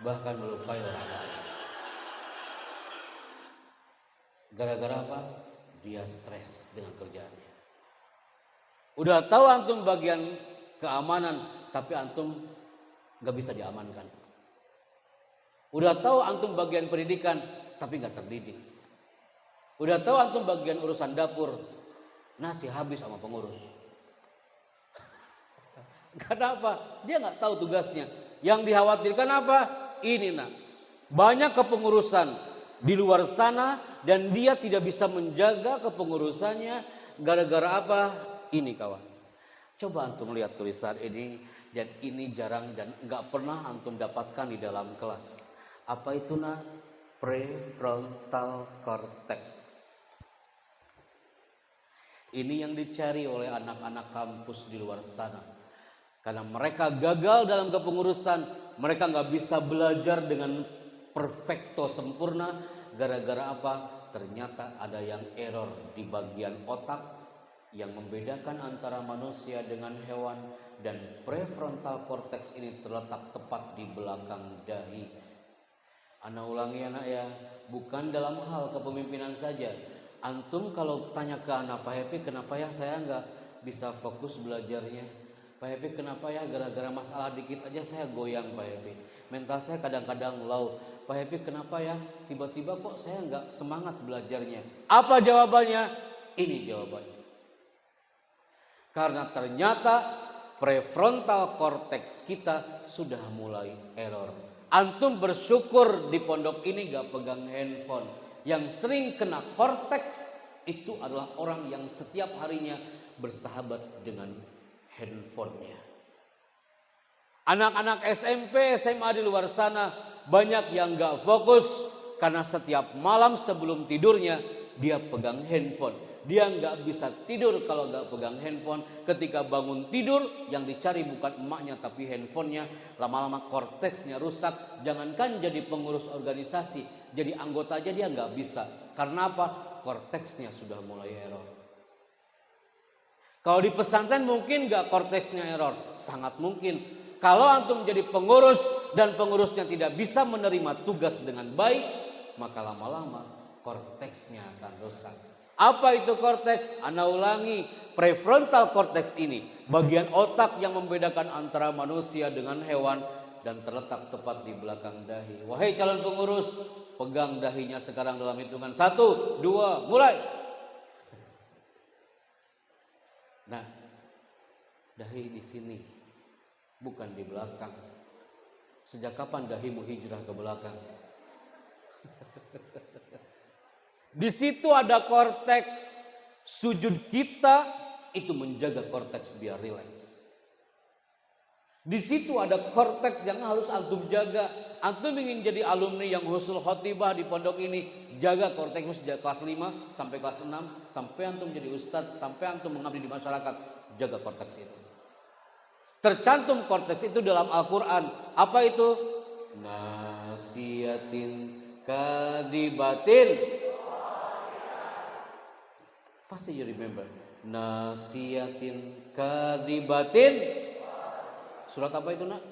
bahkan melukai orang lain. Gara-gara apa? Dia stres dengan kerjaannya. Udah tahu antum bagian keamanan, tapi antum gak bisa diamankan. Udah tahu antum bagian pendidikan, tapi gak terdidik. Udah tahu antum bagian urusan dapur, nasi habis sama pengurus. Kenapa? Dia gak tahu tugasnya. Yang dikhawatirkan apa? Ini nak, banyak kepengurusan di luar sana dan dia tidak bisa menjaga kepengurusannya gara-gara apa? Ini kawan. Coba antum lihat tulisan ini, dan ini jarang dan nggak pernah antum dapatkan di dalam kelas. Apa itu nak? Prefrontal cortex. Ini yang dicari oleh anak-anak kampus di luar sana. Karena mereka gagal dalam kepengurusan, mereka nggak bisa belajar dengan perfecto sempurna. Gara-gara apa? Ternyata ada yang error di bagian otak yang membedakan antara manusia dengan hewan, dan prefrontal cortex ini terletak tepat di belakang dahi. Ana ulangi anak ya, bukan dalam hal kepemimpinan saja. Antum kalau tanya ke anak, Pak Happy kenapa ya saya nggak bisa fokus belajarnya? Pak Happy kenapa ya gara-gara masalah dikit aja saya goyang Pak Happy. Mental saya kadang-kadang low. Pak Happy kenapa ya tiba-tiba kok saya nggak semangat belajarnya? Apa jawabannya? Ini jawabannya. Karena ternyata prefrontal cortex kita sudah mulai error. Antum bersyukur di pondok ini gak pegang handphone. Yang sering kena cortex itu adalah orang yang setiap harinya bersahabat dengan handphonenya. Anak-anak SMP, SMA di luar sana banyak yang gak fokus karena setiap malam sebelum tidurnya dia pegang handphone. Dia nggak bisa tidur kalau nggak pegang handphone. Ketika bangun tidur yang dicari bukan emaknya tapi handphonenya. Lama-lama korteksnya rusak. Jangankan jadi pengurus organisasi, jadi anggota aja dia nggak bisa. Karena apa? Korteksnya sudah mulai error. Kalau di pesantren mungkin nggak korteksnya error, sangat mungkin. Kalau antum jadi pengurus dan pengurusnya tidak bisa menerima tugas dengan baik, maka lama-lama korteksnya akan rusak. Apa itu korteks? Ana ulangi, prefrontal cortex ini bagian otak yang membedakan antara manusia dengan hewan dan terletak tepat di belakang dahi. Wahai calon pengurus, pegang dahinya sekarang dalam hitungan 1, 2, mulai. Nah, dahi di sini, bukan di belakang. Sejak kapan dahimu hijrah ke belakang? Di situ ada korteks. Sujud kita itu menjaga korteks biar rileks. Di situ ada korteks yang harus antum jaga. Antum ingin jadi alumni yang husnul khotibah di pondok ini, jaga korteks sejak kelas 5 sampai kelas 6, sampai antum jadi ustadz, sampai antum mengabdi di masyarakat, jaga korteks itu. Tercantum korteks itu dalam Al-Quran. Apa itu? Nasiyatin kadibatin. Pasti you remember. Nasiyatin kadibatin. Surat apa itu, nak?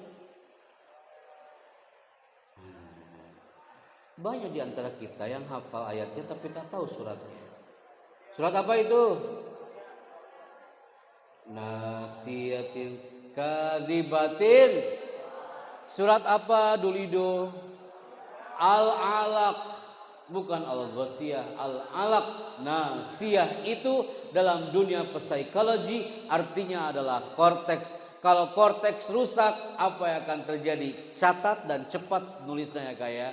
Banyak di antara kita yang hafal ayatnya tapi tak tahu suratnya. Surat apa itu? Nasiyatin kadibatin. Surat apa, Dulido? Al-Alaq. Bukan Al-Ghasiyah, Al-Alaq. Nasiyah itu dalam dunia psikologi artinya adalah korteks. Kalau korteks rusak, apa yang akan terjadi? Catat dan cepat nulisnya ya kayak.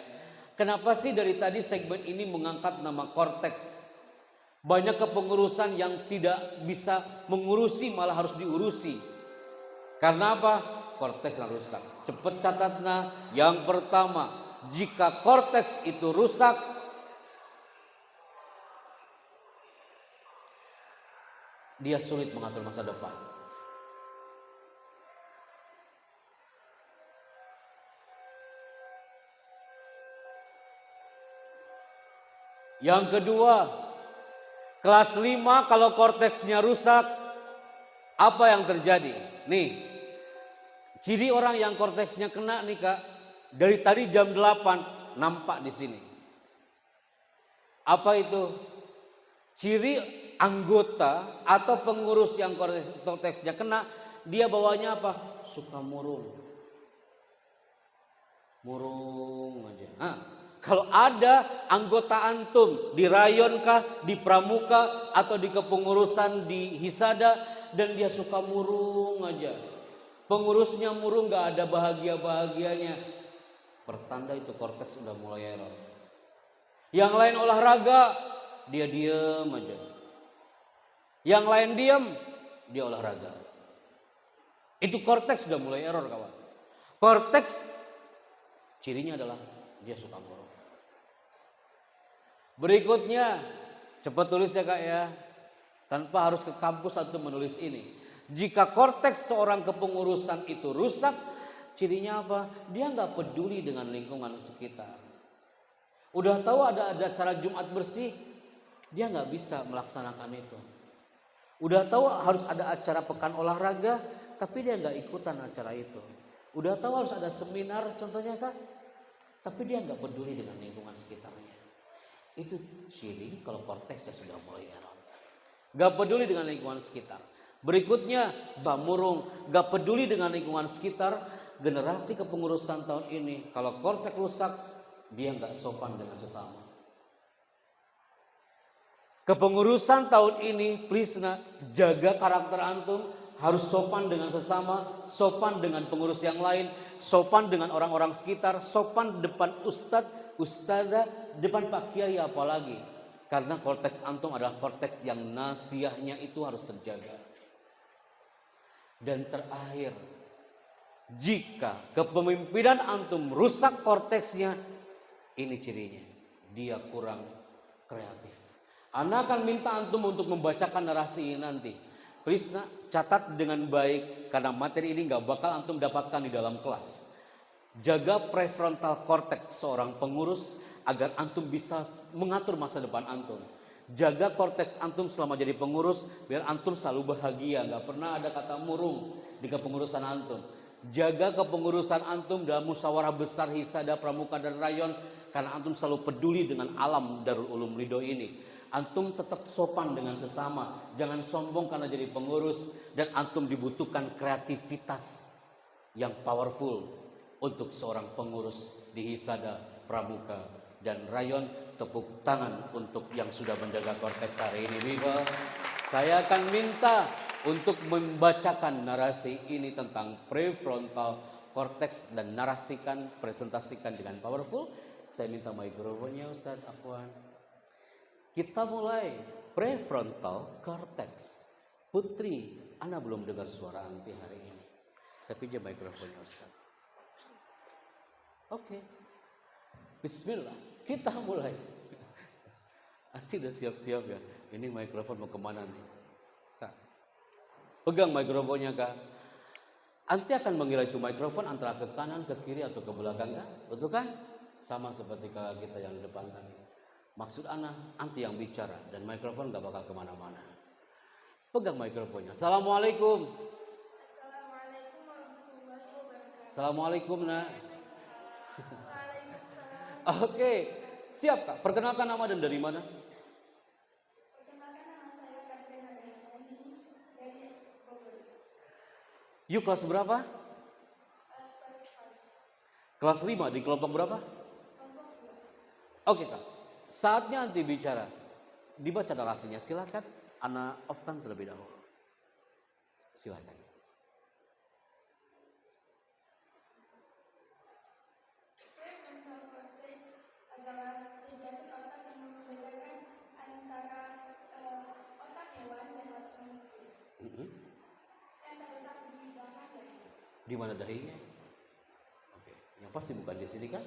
Kenapa sih dari tadi segmen ini mengangkat nama korteks? Banyak kepengurusan yang tidak bisa mengurusi, malah harus diurusi. Karena apa? Korteks yang rusak. Cepat catatnya. Yang pertama, jika korteks itu rusak, dia sulit mengatur masa depan. Yang kedua, kelas 5 kalau korteksnya rusak, apa yang terjadi? Nih, ciri orang yang korteksnya kena nih Kak, dari tadi jam 8 nampak di sini. Apa itu? Ciri anggota atau pengurus yang korteksnya kena, dia bawanya apa? Suka murung. Murung aja. Kalau ada anggota antum di rayon kah, di pramuka atau di kepengurusan di Hisada dan dia suka murung aja, pengurusnya murung, gak ada bahagia-bahagianya, pertanda itu korteks sudah mulai error. Yang lain olahraga, dia diem aja. Yang lain diem, dia olahraga. Itu korteks sudah mulai error kawan. Korteks cirinya adalah dia suka murung. Berikutnya, cepat tulis ya Kak ya, tanpa harus ke kampus atau menulis ini. Jika korteks seorang kepengurusan itu rusak, cirinya apa? Dia nggak peduli dengan lingkungan sekitar. Udah tahu ada acara Jumat bersih, dia nggak bisa melaksanakan itu. Udah tahu harus ada acara pekan olahraga, tapi dia nggak ikutan acara itu. Udah tahu harus ada seminar, contohnya Kak, tapi dia nggak peduli dengan lingkungan sekitarnya. Itu ciri kalau korteksnya sudah mulai error. Gak peduli dengan lingkungan sekitar. Berikutnya, bamurung, gak peduli dengan lingkungan sekitar. Generasi kepengurusan tahun ini, kalau korteks rusak, dia gak sopan dengan sesama. Kepengurusan tahun ini, please jaga karakter antum, harus sopan dengan sesama, sopan dengan pengurus yang lain, sopan dengan orang-orang sekitar, sopan depan ustadz, ustazah, depan Pak Kiai apalagi. Karena korteks antum adalah korteks yang nasiahnya itu harus terjaga. Dan terakhir, jika kepemimpinan antum rusak korteksnya, ini cirinya, dia kurang kreatif. Ana akan minta antum untuk membacakan narasi ini nanti. Please catat dengan baik, karena materi ini gak bakal antum dapatkan di dalam kelas. Jaga prefrontal cortex seorang pengurus agar antum bisa mengatur masa depan antum. Jaga korteks antum selama jadi pengurus biar antum selalu bahagia, gak pernah ada kata murung di kepengurusan antum. Jaga kepengurusan antum dalam musyawarah besar Hisada, Pramuka dan Rayon karena antum selalu peduli dengan alam Darul Ulum Lido ini. Antum tetap sopan dengan sesama, jangan sombong karena jadi pengurus, dan antum dibutuhkan kreativitas yang powerful untuk seorang pengurus di Hisada, Pramuka, dan Rayon. Tepuk tangan untuk yang sudah menjaga korteks hari ini. Viva. Saya akan minta untuk membacakan narasi ini tentang prefrontal cortex dan narasikan, presentasikan dengan powerful. Saya minta mikrofonnya Ustaz Afwan. Kita mulai. Prefrontal cortex. Putri, Ana belum dengar suara anti hari ini. Saya pinjam mikrofonnya Ustaz. Oke. Bismillah, kita mulai. Anti udah siap-siap ya. Ini mikrofon mau kemana nih? Kak, pegang mikrofonnya Kak. Anti akan mengira itu mikrofon antara ke kanan, ke kiri, atau ke belakang Kak? Betul kan? Sama seperti Kak kita yang di depan tadi. Maksud Ana, anti yang bicara dan mikrofon gak bakal kemana-mana. Pegang mikrofonnya. Assalamualaikum. Assalamualaikum warahmatullahi wabarakatuh. Assalamualaikum nak. Waalaikumsalam. Oke, siap Kak. Perkenalkan nama dan dari mana? Perkenalkan nama saya Katrina Dayani dari Bogor. Yuk kelas berapa? Kelas Kelas 5 di kelompok berapa? kelompok 2. Oke Kak. Saatnya anti bicara. Dibaca narasinya. Silakan. Ana off-kan terlebih dahulu. Silakan. Prefrontal cortex adalah kegiatan otak yang membedakan antara otak hewan dan otak manusia yang terletak di belakang dahi. Di mana dahinya? Oke. Yang pasti bukan di sini kan?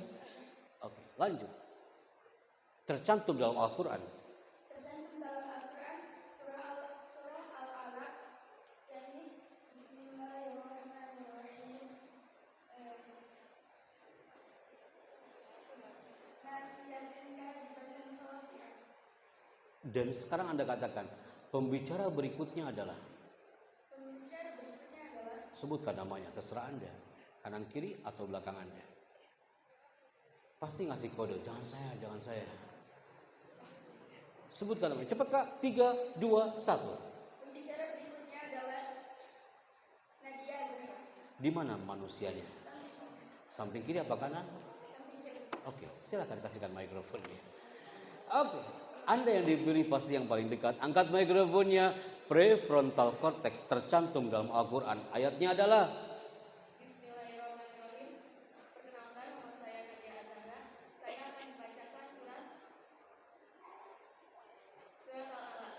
Oke. Lanjut. Tercantum dalam Al-Quran. Tercantum dalam Al-Quran surah Al-Alaq, yakni Bismillahirrahmanirrahim. Nasihatin kalimatun khafiyah. Dan sekarang Anda katakan, pembicara berikutnya adalah, Pembicara berikutnya adalah sebutkan namanya, terserah Anda. Kanan kiri atau belakang Anda. Pasti ngasih kode, jangan saya. Sebutkan namanya, cepat Kak, 3, 2, 1. Pembicara berikutnya adalah Nadia Zahra. Di mana manusianya? Samping kiri apa kanan? Samping kiri. Oke, silakan kasihkan mikrofonnya. Oke, Anda yang dipilih pasti yang paling dekat. Angkat mikrofonnya. Prefrontal cortex tercantum dalam Al-Quran. Ayatnya adalah Bismillahirrahmanirrahim. Perkenalkan, nama saya Nadia Zahra. Saya akan membacakan surat Al-Alaq.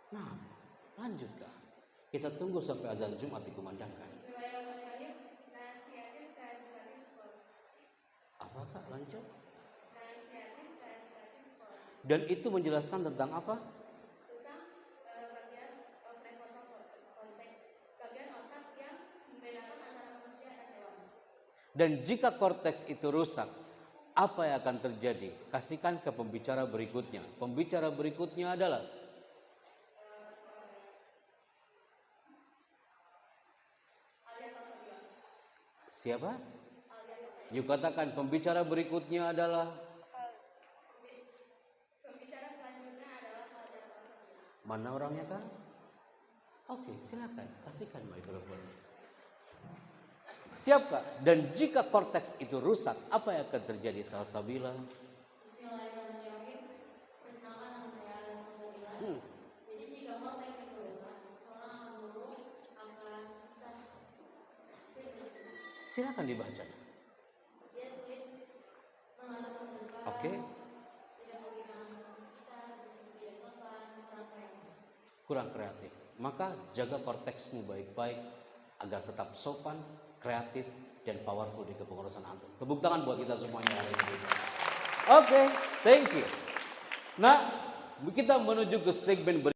Nah, lanjut Kak. Kita tunggu sampai azan Jumat dikumandangkan. Bismillahirrahmanirrahim. Nasihatin kalimatun khafiyah. Apa Kak? Lanjut. Nasihatin kalimatun khafiyah. Dan itu menjelaskan tentang apa? Tentang bagian prefrontal cortex, bagian otak yang membedakan antara manusia dan hewan. Dan jika korteks itu rusak, apa yang akan terjadi? Kasihkan ke pembicara berikutnya. Pembicara berikutnya adalah siapa? Yuk katakan, pembicara berikutnya adalah. Pembicara selanjutnya adalah Mana orangnya Kak? Oke, silakan kasihkan mikrofonnya. Siap Kak? Dan jika korteks itu rusak, apa yang akan terjadi? Salsabila. Bismillahirrahmanirrahim. Perkenalkan, nama saya Alisa Sabila. Jadi jika korteks itu rusak, seseorang akan murung, akan susah. Silakan dibaca. Dia sulit mengatur masa depan. Oke. Tidak peduli dengan sekitar, tidak sopan, kurang kreatif. Kurang kreatif. Maka jaga korteksmu baik-baik agar tetap sopan, kreatif, dan powerful di kepengurusan antum. Tepuk tangan buat kita semuanya hari ini. Oke, thank you. Nah, kita menuju ke segmen berikutnya.